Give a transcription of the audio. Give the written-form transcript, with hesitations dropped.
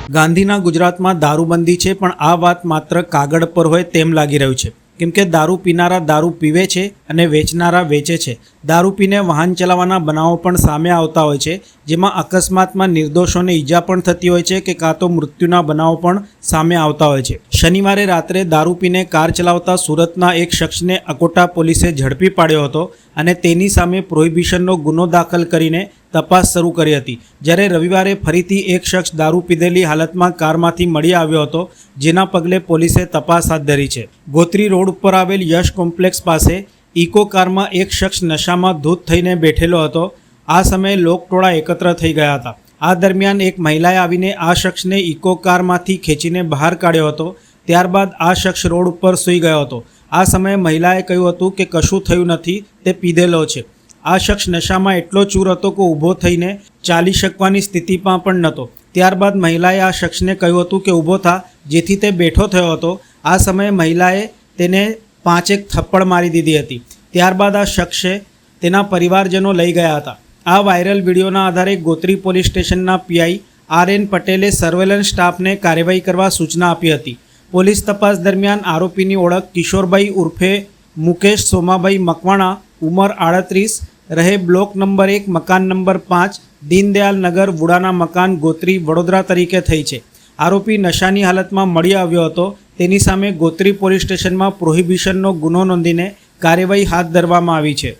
ગાંધીના ગુજરાતમાં દારૂબંધી છે, પણ આ વાત માત્ર કાગળ પર હોય તેમ લાગી રહ્યું છે, કેમ કે દારૂ પીનારા દારૂ પીવે છે અને વેચનારા વેચે છે। દારૂ પીને વાહન ચલાવવાના બનાવો પણ સામે આવતા હોય છે, જેમાં અકસ્માતમાં નિર્દોષોને ઈજા પણ થતી હોય છે કે કાં તો મૃત્યુના બનાવો પણ સામે આવતા હોય છે। શનિવારે રાત્રે દારૂ પીને કાર ચલાવતા સુરતના એક શખ્સને અકોટા પોલીસે ઝડપી પાડ્યો હતો અને તેની સામે પ્રોહિબિશનનો ગુનો દાખલ કરીને તપાસ શરૂ કરી હતી। જ્યારે રવિવારે ફરીથી એક શખ્સ દારૂ પીધેલી હાલતમાં કારમાંથી મળી આવ્યો હતો, જેના પગલે પોલીસે તપાસ હાથ ધરી છે। ગોત્રી રોડ ઉપર આવેલ યશ કોમ્પ્લેક્સ પાસે ઇકો કારમાં એક શખ્સ નશામાં ધૂત થઈને બેઠેલો હતો। આ સમયે લોકટોળા એકત્ર થઈ ગયા હતા। આ દરમિયાન એક મહિલાએ આવીને આ શખ્સને ઇકો કારમાંથી ખેંચીને બહાર કાઢ્યો હતો। ત્યારબાદ આ શખ્સ રોડ ઉપર સૂઈ ગયો હતો। આ સમયે મહિલાએ કહ્યું હતું કે કશું થયું નથી, તે પીધેલો છે। આ શખ્સ નશામાં એટલો ચૂર હતો કે ઊભો થઈને ચાલી શકવાની સ્થિતિમાં પણ નહોતો। ત્યારબાદ મહિલાએ આ શખ્સને કહ્યું હતું કે ઊભો થા, જેથી તે બેઠો થયો હતો। આ સમયે મહિલાએ તેને 5 થપ્પડ મારી દીધી હતી। ત્યારબાદ આ શખ્સે તેના પરિવારજનો લઈ ગયા હતા। આ વાયરલ વિડીયોના આધારે ગોત્રી પોલીસ સ્ટેશનના પીઆઈ આર.એન. પટેલે સર્વેલન્સ સ્ટાફને કાર્યવાહી કરવા સૂચના આપી હતી। પોલીસ તપાસ દરમિયાન આરોપીની ઓળખ કિશોરભાઈ ઉર્ફે મુકેશ સોમાભાઈ મકવાણા, ઉંમર 38, રહે બ્લોક નંબર 1, મકાન નંબર 5, દીનદયાલ નગર, વુડાના મકાન, ગોત્રી, વડોદરા તરીકે થઈ છે। આરોપી નશાની હાલતમાં મળી આવ્યો હતો। તેની સામે ગોત્રી પોલીસ સ્ટેશનમાં પ્રોહિબિશનનો ગુનો નોંધીને કાર્યવાહી હાથ ધરવામાં આવી છે।